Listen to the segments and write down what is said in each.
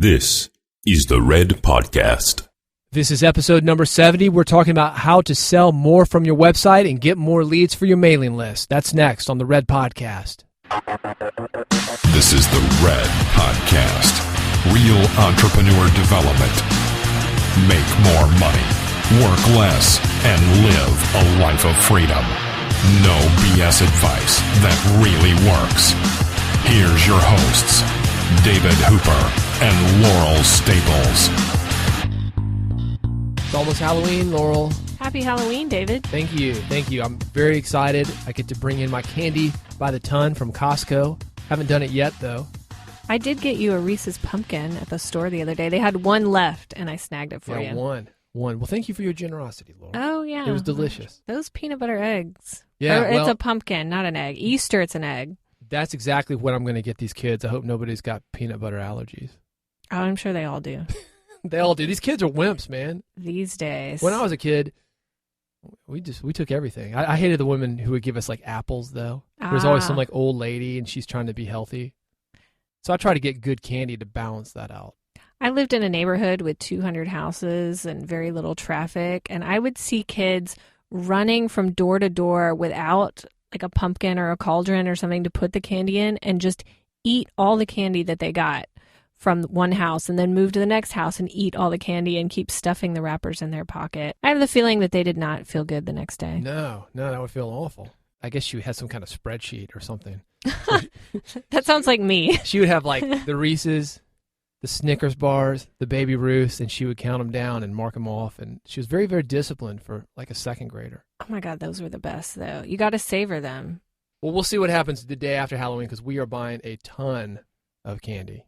This is the Red Podcast. This is episode number 70. We're talking about how to sell more from your website and get more leads for your mailing list. That's next on the Red Podcast. This is the Red Podcast. Real entrepreneur development. Make more money, work less, and live a life of freedom. No BS advice that really works. Here's your hosts, David Hooper and Laurel Staples. It's almost Halloween, Laurel. Happy Halloween, David. Thank you. Thank you. I'm very excited. I get to bring in my candy by the ton from Costco. Haven't done it yet, though. I did get you a Reese's pumpkin at the store the other day. They had one left, and I snagged it for you. One. Well, thank you for your generosity, Laurel. Oh, yeah. It was delicious. Those peanut butter eggs. Yeah, It's a pumpkin, not an egg. Easter, it's an egg. That's exactly what I'm going to get these kids. I hope nobody's got peanut butter allergies. Oh, I'm sure they all do. They all do. These kids are wimps, man. These days. When I was a kid, we took everything. I hated the women who would give us like apples, though. There's always some like old lady, and she's trying to be healthy. So I try to get good candy to balance that out. I lived in a neighborhood with 200 houses and very little traffic, and I would see kids running from door to door without like a pumpkin or a cauldron or something to put the candy in and just eat all the candy that they got from one house and then move to the next house and eat all the candy and keep stuffing the wrappers in their pocket. I have the feeling that they did not feel good the next day. No, that would feel awful. I guess she had some kind of spreadsheet or something. That sounds like me. She would have like the Reese's, the Snickers bars, the Baby Ruths, and she would count them down and mark them off. And she was very, very disciplined for like a second grader. Oh my God, those were the best though. You got to savor them. Well, we'll see what happens the day after Halloween because we are buying a ton of candy.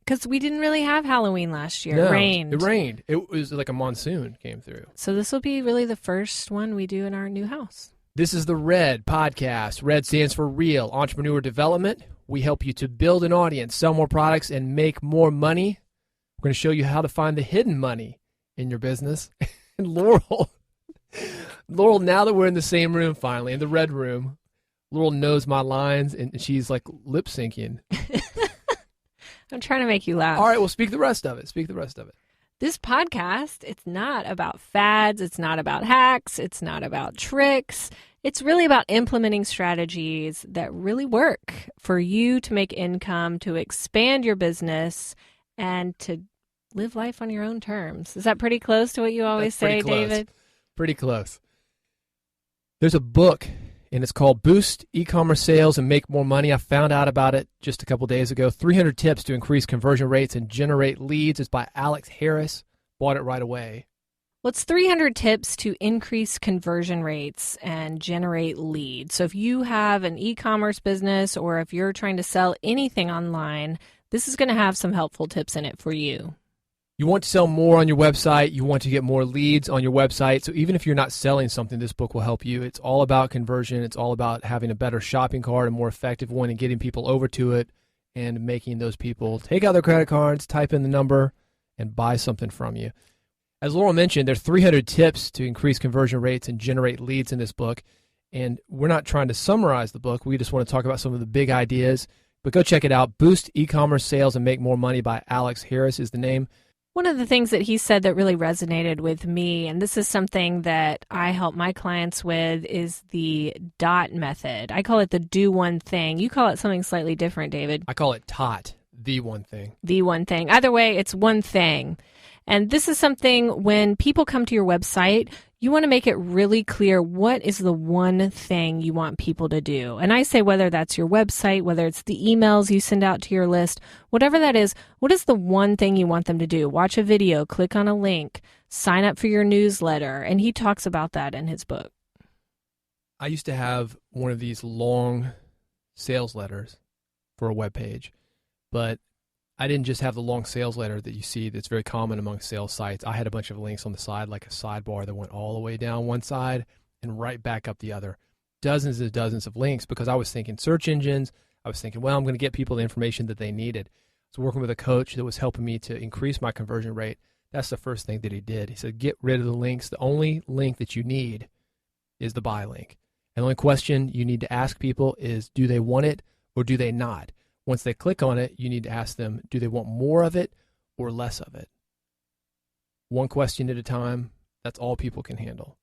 Because we didn't really have Halloween last year. No, it rained. It rained. It was like a monsoon came through. So this will be really the first one we do in our new house. This is the Red Podcast. Red stands for Real Entrepreneur Development. We help you to build an audience, sell more products, and make more money. We're going to show you how to find the hidden money in your business. And Laurel, now that we're in the same room finally, in the red room, Laurel knows my lines, and she's like lip syncing. I'm trying to make you laugh. All right, well, speak the rest of it. This podcast, it's not about fads. It's not about hacks. It's not about tricks. It's really about implementing strategies that really work for you to make income, to expand your business, and to live life on your own terms. Is that pretty close to what you always say, David? Pretty close. There's a book, and it's called Boost E-commerce Sales and Make More Money. I found out about it just a couple days ago. 300 Tips to Increase Conversion Rates and Generate Leads. It's by Alex Harris. Bought it right away. Well, it's 300 tips to increase conversion rates and generate leads. So if you have an e-commerce business or if you're trying to sell anything online, this is going to have some helpful tips in it for you. You want to sell more on your website. You want to get more leads on your website. So even if you're not selling something, this book will help you. It's all about conversion. It's all about having a better shopping cart, a more effective one, and getting people over to it and making those people take out their credit cards, type in the number, and buy something from you. As Laurel mentioned, there's 300 tips to increase conversion rates and generate leads in this book. And we're not trying to summarize the book. We just want to talk about some of the big ideas. But go check it out. Boost E-commerce Sales and Make More Money by Alex Harris is the name. One of the things that he said that really resonated with me, and this is something that I help my clients with, is the DOT method. I call it the do one thing. You call it something slightly different, David. I call it TOT, the one thing. The one thing. Either way, it's one thing. And this is something when people come to your website, you want to make it really clear what is the one thing you want people to do. And I say whether that's your website, whether it's the emails you send out to your list, whatever that is, what is the one thing you want them to do? Watch a video, click on a link, sign up for your newsletter. And he talks about that in his book. I used to have one of these long sales letters for a web page, but I didn't just have the long sales letter that you see that's very common among sales sites. I had a bunch of links on the side, like a sidebar that went all the way down one side and right back up the other. Dozens and dozens of links because I was thinking search engines. I was thinking, well, I'm going to get people the information that they needed. So working with a coach that was helping me to increase my conversion rate, that's the first thing that he did. He said, get rid of the links. The only link that you need is the buy link. And the only question you need to ask people is, do they want it or do they not? Once they click on it, you need to ask them, do they want more of it or less of it. One question at a time, that's all people can handle.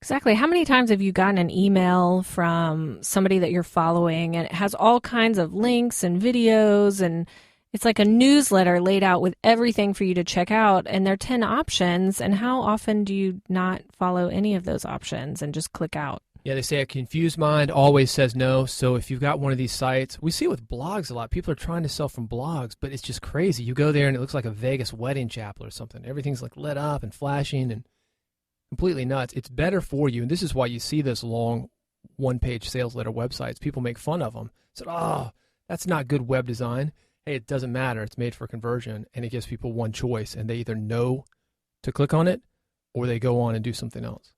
Exactly. How many times have you gotten an email from somebody that you're following and it has all kinds of links and videos, and it's like a newsletter laid out with everything for you to check out, and there are 10 options, and how often do you not follow any of those options and just click out? Yeah, they say a confused mind always says no. So if you've got one of these sites, we see it with blogs a lot. People are trying to sell from blogs, but it's just crazy. You go there and it looks like a Vegas wedding chapel or something. Everything's like lit up and flashing and completely nuts. It's better for you. And this is why you see this long one-page sales letter websites. People make fun of them. Said, oh, that's not good web design. Hey, it doesn't matter. It's made for conversion, and it gives people one choice, and they either know to click on it or they go on and do something else.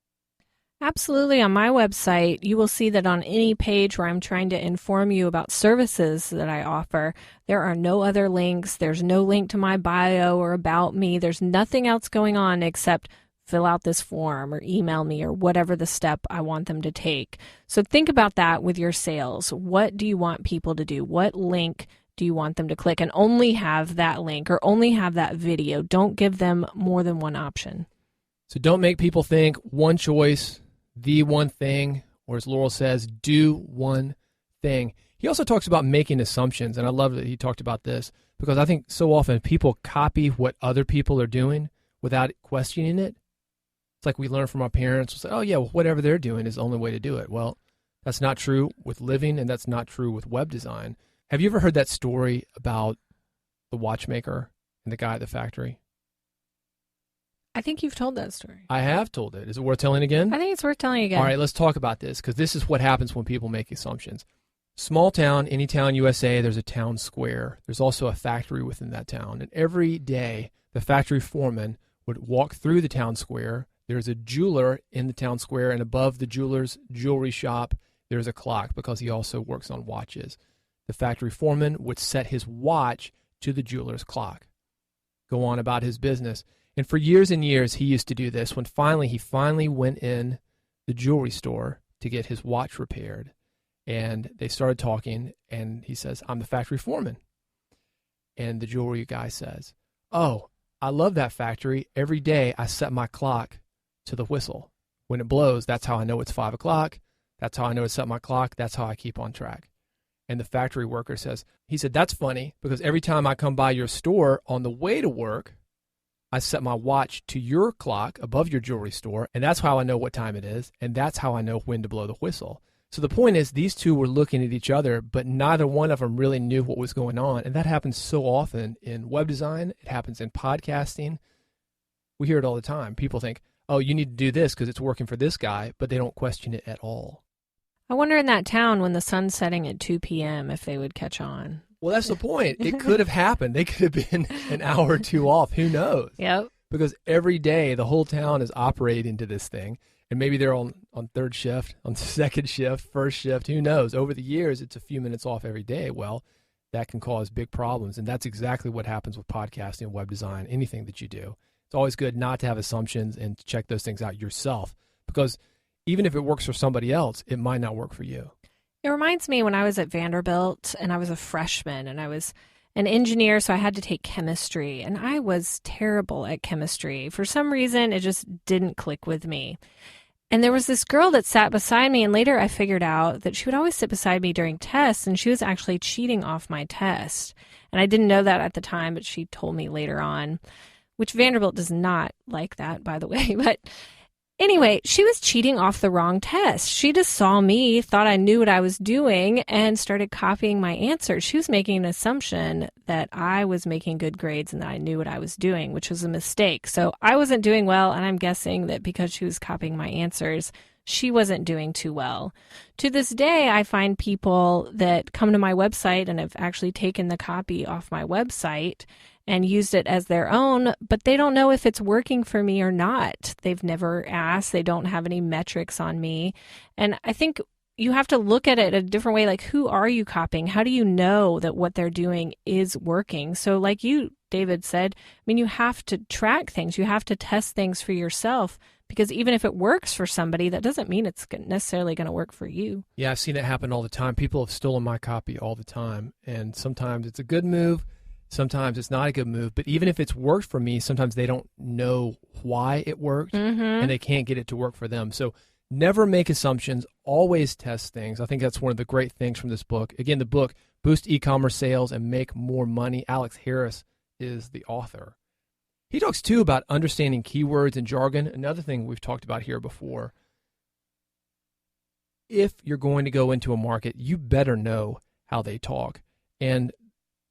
Absolutely. On my website, you will see that on any page where I'm trying to inform you about services that I offer, there are no other links. There's no link to my bio or about me. There's nothing else going on except fill out this form or email me or whatever the step I want them to take. So think about that with your sales. What do you want people to do? What link do you want them to click? And only have that link or only have that video. Don't give them more than one option. So don't make people think one choice, the one thing, or as Laurel says, do one thing. He also talks about making assumptions, and I love that he talked about this because I think so often people copy what other people are doing without questioning it. It's like we learn from our parents. We'll say, oh, yeah, well, whatever they're doing is the only way to do it. Well, that's not true with living, and that's not true with web design. Have you ever heard that story about the watchmaker and the guy at the factory? I think you've told that story. I have told it. Is it worth telling again? I think it's worth telling again. All right, let's talk about this because this is what happens when people make assumptions. Small town, any town, USA, there's a town square. There's also a factory within that town. And every day, the factory foreman would walk through the town square. There's a jeweler in the town square, and above the jeweler's jewelry shop, there's a clock because he also works on watches. The factory foreman would set his watch to the jeweler's clock, go on about his business. And for years and years, he used to do this when he finally went in the jewelry store to get his watch repaired. And they started talking, and he says, I'm the factory foreman. And the jewelry guy says, oh, I love that factory. Every day I set my clock to the whistle. When it blows, that's how I know it's 5 o'clock. That's how I know to set my clock. That's how I keep on track. And the factory worker says, he said, that's funny because every time I come by your store on the way to work, I set my watch to your clock above your jewelry store, and that's how I know what time it is, and that's how I know when to blow the whistle. So the point is, these two were looking at each other, but neither one of them really knew what was going on, and that happens so often in web design. It happens in podcasting. We hear it all the time. People think, oh, you need to do this because it's working for this guy, but they don't question it at all. I wonder in that town when the sun's setting at 2 p.m. if they would catch on. Well, that's the point. It could have happened. They could have been an hour or two off. Who knows? Yep. Because every day the whole town is operating to this thing. And maybe they're on third shift, on second shift, first shift. Who knows? Over the years, it's a few minutes off every day. Well, that can cause big problems. And that's exactly what happens with podcasting and web design, anything that you do. It's always good not to have assumptions and to check those things out yourself. Because even if it works for somebody else, it might not work for you. It reminds me when I was at Vanderbilt and I was a freshman and I was an engineer, so I had to take chemistry, and I was terrible at chemistry. For some reason, it just didn't click with me. And there was this girl that sat beside me, and later I figured out that she would always sit beside me during tests, and she was actually cheating off my test. And I didn't know that at the time, but she told me later on, which Vanderbilt does not like that, by the way. But anyway, she was cheating off the wrong test. She just saw me, thought I knew what I was doing, and started copying my answers. She was making an assumption that I was making good grades and that I knew what I was doing, which was a mistake. So I wasn't doing well, and I'm guessing that because she was copying my answers, she wasn't doing too well. To this day, I find people that come to my website and have actually taken the copy off my website and used it as their own, but they don't know if it's working for me or not. They've never asked. They don't have any metrics on me. And I think you have to look at it a different way. Like, who are you copying? How do you know that what they're doing is working? So like you, David, said, I mean, you have to track things. You have to test things for yourself, because even if it works for somebody, that doesn't mean it's necessarily going to work for you. Yeah, I've seen it happen all the time. People have stolen my copy all the time. And sometimes it's a good move. sometimes it's not a good move. But even if it's worked for me, sometimes they don't know why it worked and they can't get it to work for them. So never make assumptions, always test things. I think that's one of the great things from this book. Again, the book, Boost E-commerce Sales and Make More Money. Alex Harris is the author. He talks too about understanding keywords and jargon. Another thing we've talked about here before. If you're going to go into a market, you better know how they talk. And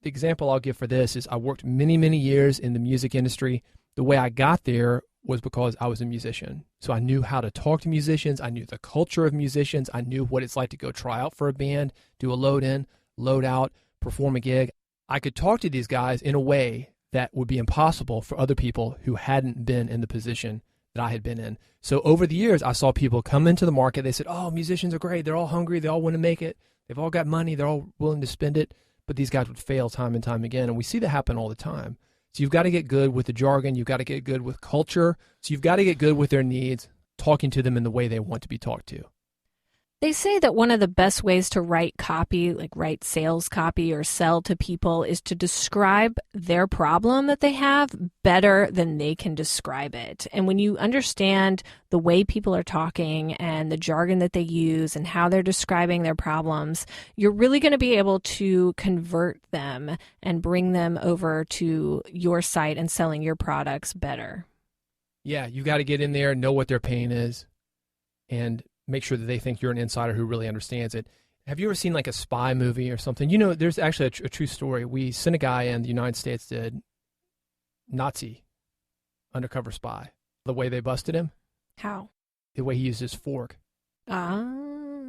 the example I'll give for this is I worked many, many years in the music industry. The way I got there was because I was a musician. So I knew how to talk to musicians. I knew the culture of musicians. I knew what it's like to go try out for a band, do a load in, load out, perform a gig. I could talk to these guys in a way that would be impossible for other people who hadn't been in the position that I had been in. So over the years, I saw people come into the market. They said, oh, musicians are great. They're all hungry. They all want to make it. They've all got money. They're all willing to spend it. But these guys would fail time and time again. And we see that happen all the time. So you've got to get good with the jargon. You've got to get good with culture. So you've got to get good with their needs, talking to them in the way they want to be talked to. They say that one of the best ways to write copy, like write sales copy or sell to people, is to describe their problem that they have better than they can describe it. And when you understand the way people are talking and the jargon that they use and how they're describing their problems, you're really going to be able to convert them and bring them over to your site and selling your products better. Yeah, you got to get in there, know what their pain is, and make sure that they think you're an insider who really understands it. Have you ever seen like a spy movie or something? You know, there's actually a true story. We sent a guy in, the United States did, Nazi undercover spy. The way they busted him? How? The way he used his fork. Ah.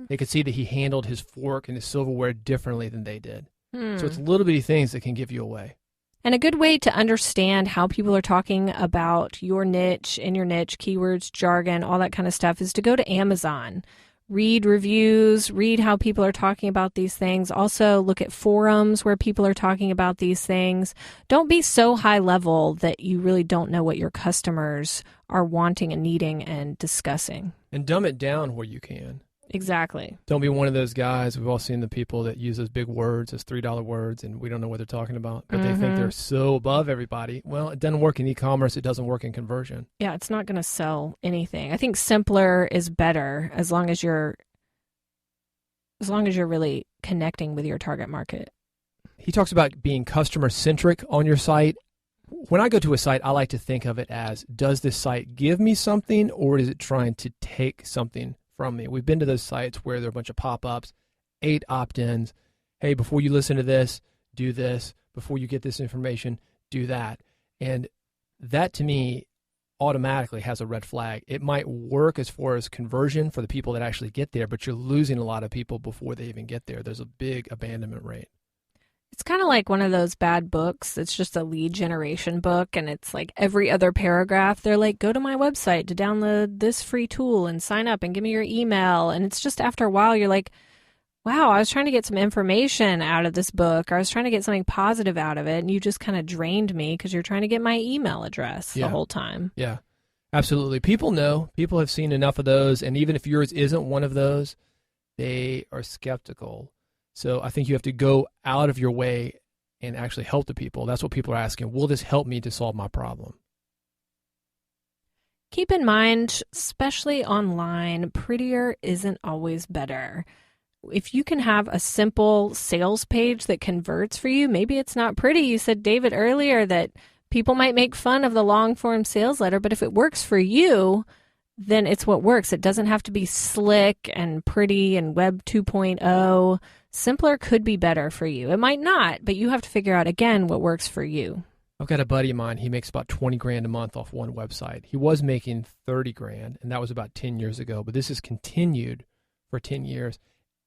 They could see that he handled his fork and his silverware differently than they did. So it's little bitty things that can give you away. And a good way to understand how people are talking about your niche, in your niche, keywords, jargon, all that kind of stuff, is to go to Amazon. Read reviews, read how people are talking about these things. Also look at forums where people are talking about these things. Don't be so high level that you really don't know what your customers are wanting and needing and discussing. And dumb it down where you can. Exactly. Don't be one of those guys. We've all seen the people that use those big words, those $3 words, and we don't know what they're talking about, but they think they're so above everybody. Well, it doesn't work in e-commerce. It doesn't work in conversion. Yeah, it's not going to sell anything. I think simpler is better as long as you're really connecting with your target market. He talks about being customer-centric on your site. When I go to a site, I like to think of it as, does this site give me something, or is it trying to take something from me? We've been to those sites where there are a bunch of pop-ups, 8 opt-ins. Hey, before you listen to this, do this. Before you get this information, do that. And that, to me, automatically has a red flag. It might work as far as conversion for the people that actually get there, but you're losing a lot of people before they even get there. There's a big abandonment rate. It's kind of like one of those bad books. It's just a lead generation book, and it's like every other paragraph, they're like, go to my website to download this free tool and sign up and give me your email. And it's just after a while, you're like, wow, I was trying to get some information out of this book, or I was trying to get something positive out of it, and you just kind of drained me because you're trying to get my email address the whole time. Yeah, absolutely. People know. People have seen enough of those, and even if yours isn't one of those, they are skeptical. So I think you have to go out of your way and actually help the people. That's what people are asking. Will this help me to solve my problem? Keep in mind, especially online, prettier isn't always better. If you can have a simple sales page that converts for you, maybe it's not pretty. You said, David, earlier that people might make fun of the long form sales letter, but if it works for you, then it's what works. It doesn't have to be slick and pretty and Web 2.0. Simpler could be better for you. It might not, but you have to figure out, again, what works for you. I've got a buddy of mine. He makes about 20 grand a month off one website. He was making 30 grand, and that was about 10 years ago, but this has continued for 10 years.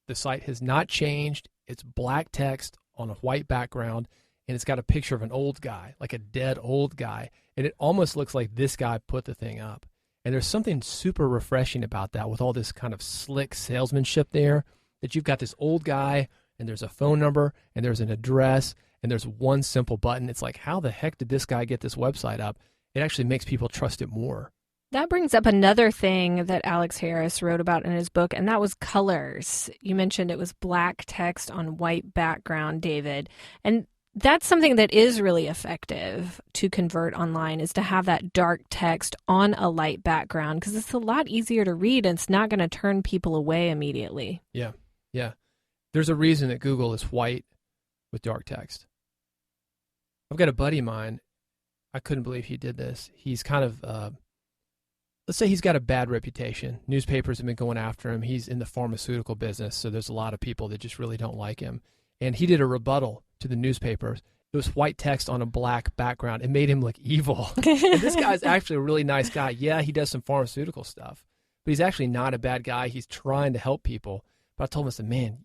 The site has not changed. It's black text on a white background, and it's got a picture of an old guy, like a dead old guy, and it almost looks like this guy put the thing up. And there's something super refreshing about that with all this kind of slick salesmanship there, that you've got this old guy and there's a phone number and there's an address and there's one simple button. It's like, how the heck did this guy get this website up? It actually makes people trust it more. That brings up another thing that Alex Harris wrote about in his book, and that was colors. You mentioned it was black text on white background, David. And That's something that is really effective to convert online, is to have that dark text on a light background, because it's a lot easier to read and it's not going to turn people away immediately. Yeah. There's a reason that Google is white with dark text. I've got a buddy of mine. I couldn't believe he did this. He's kind of, let's say he's got a bad reputation. Newspapers have been going after him. He's in the pharmaceutical business, so there's a lot of people that just really don't like him. And he did a rebuttal to the newspapers. It was white text on a black background. It made him look evil. And this guy's actually a really nice guy. Yeah, he does some pharmaceutical stuff, but he's actually not a bad guy. He's trying to help people. But I told him, I said, man,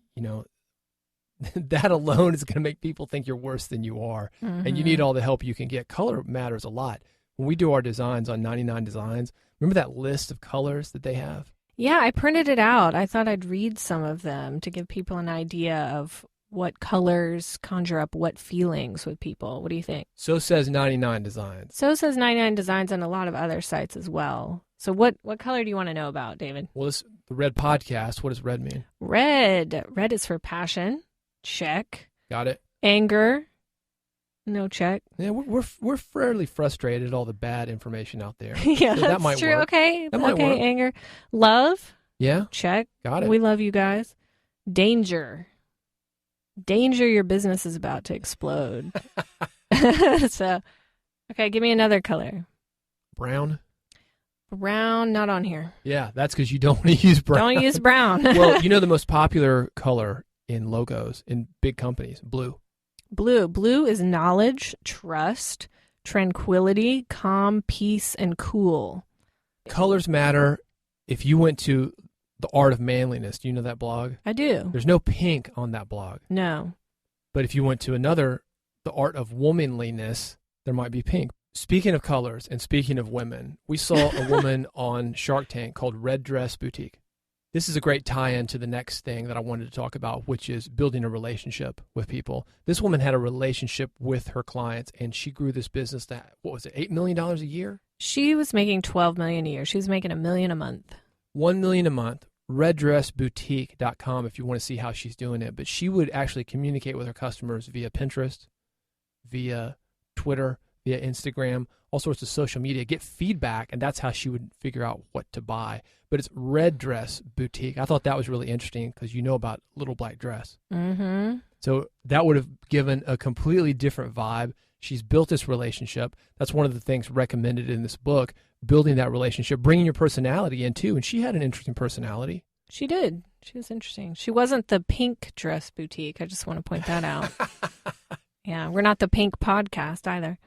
that alone is going to make people think you're worse than you are. Mm-hmm. And you need all the help you can get. Color matters a lot. When we do our designs on 99 Designs, remember that list of colors that they have? Yeah, I printed it out. I thought I'd read some of them to give people an idea of what colors conjure up what feelings with people. What do you think? So says 99 Designs. So says 99 Designs on a lot of other sites as well. So what color do you want to know about, David? Well, the Red Podcast, what does red mean? Red. Red is for passion. Check. Got it. Anger. No check. Yeah, we're fairly frustrated at all the bad information out there. Yeah, so that's might true. Work. Okay. That might work. Anger. Love. Yeah. Check. Got it. We love you guys. Danger. Danger, your business is about to explode. So, okay, give me another color. Brown. Brown, not on here. Yeah, that's because you don't want to use brown. Don't use brown. Well, the most popular color in logos in big companies, blue. Blue. Blue is knowledge, trust, tranquility, calm, peace, and cool. Colors matter. If you went to The Art of Manliness, do you know that blog? I do. There's no pink on that blog. No. But if you went to another, The Art of Womanliness, there might be pink. Speaking of colors and speaking of women, we saw a woman on Shark Tank called Red Dress Boutique. This is a great tie-in to the next thing that I wanted to talk about, which is building a relationship with people. This woman had a relationship with her clients, and she grew this business to, $8 million a year? She was making $12 million a year. She was making $1 million a month. $1 million a month. reddressboutique.com if you want to see how she's doing it. But she would actually communicate with her customers via Pinterest, via Twitter, via Instagram, all sorts of social media, get feedback, and that's how she would figure out what to buy. But it's Red Dress Boutique. I thought that was really interesting because you know about Little Black Dress. Mm-hmm. So that would have given a completely different vibe. She's built this relationship. That's one of the things recommended in this book, building that relationship, bringing your personality in too. And she had an interesting personality. She did. She was interesting. She wasn't the pink dress boutique. I just want to point that out. Yeah, we're not the pink podcast either.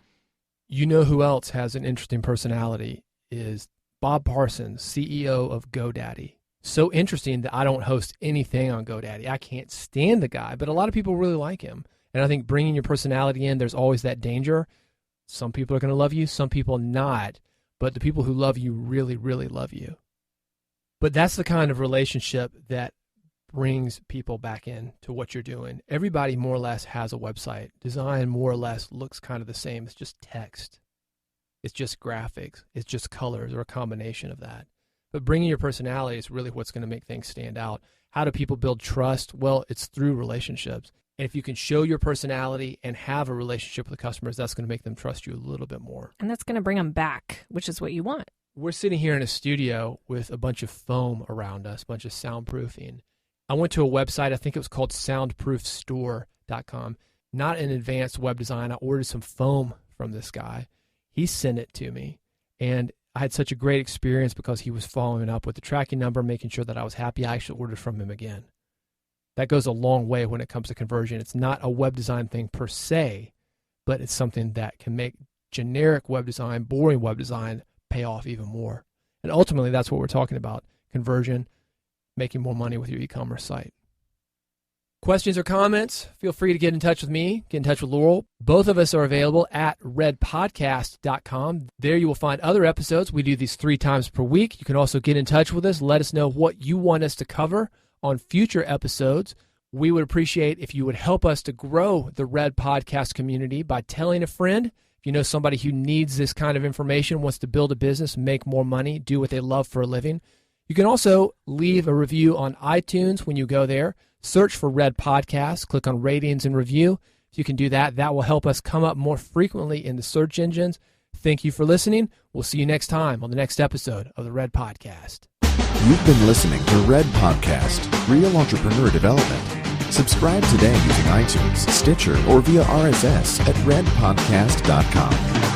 You know who else has an interesting personality is Bob Parsons, CEO of GoDaddy. So interesting that I don't host anything on GoDaddy. I can't stand the guy, but a lot of people really like him. And I think bringing your personality in, there's always that danger. Some people are going to love you, some people not. But the people who love you really, really love you. But that's the kind of relationship that brings people back in to what you're doing. Everybody more or less has a website. Design more or less looks kind of the same. It's just text. It's just graphics. It's just colors or a combination of that. But bringing your personality is really what's going to make things stand out. How do people build trust? Well, it's through relationships. And if you can show your personality and have a relationship with the customers, that's going to make them trust you a little bit more. And that's going to bring them back, which is what you want. We're sitting here in a studio with a bunch of foam around us, a bunch of soundproofing. I went to a website, I think it was called soundproofstore.com. Not an advanced web design. I ordered some foam from this guy. He sent it to me. And I had such a great experience because he was following up with the tracking number, making sure that I was happy. I actually ordered from him again. That goes a long way when it comes to conversion. It's not a web design thing per se, but it's something that can make generic web design, boring web design, pay off even more. And ultimately, that's what we're talking about, conversion, making more money with your e-commerce site. Questions or comments? Feel free to get in touch with me, get in touch with Laurel. Both of us are available at redpodcast.com. There you will find other episodes. We do these 3 times per week. You can also get in touch with us. Let us know what you want us to cover on future episodes. We would appreciate if you would help us to grow the Red Podcast community by telling a friend. If you know somebody who needs this kind of information, wants to build a business, make more money, do what they love for a living. You can also leave a review on iTunes when you go there. Search for Red Podcast, click on ratings and review. If you can do that, that will help us come up more frequently in the search engines. Thank you for listening. We'll see you next time on the next episode of the Red Podcast. You've been listening to Red Podcast, Real Entrepreneur Development. Subscribe today using iTunes, Stitcher, or via RSS at redpodcast.com.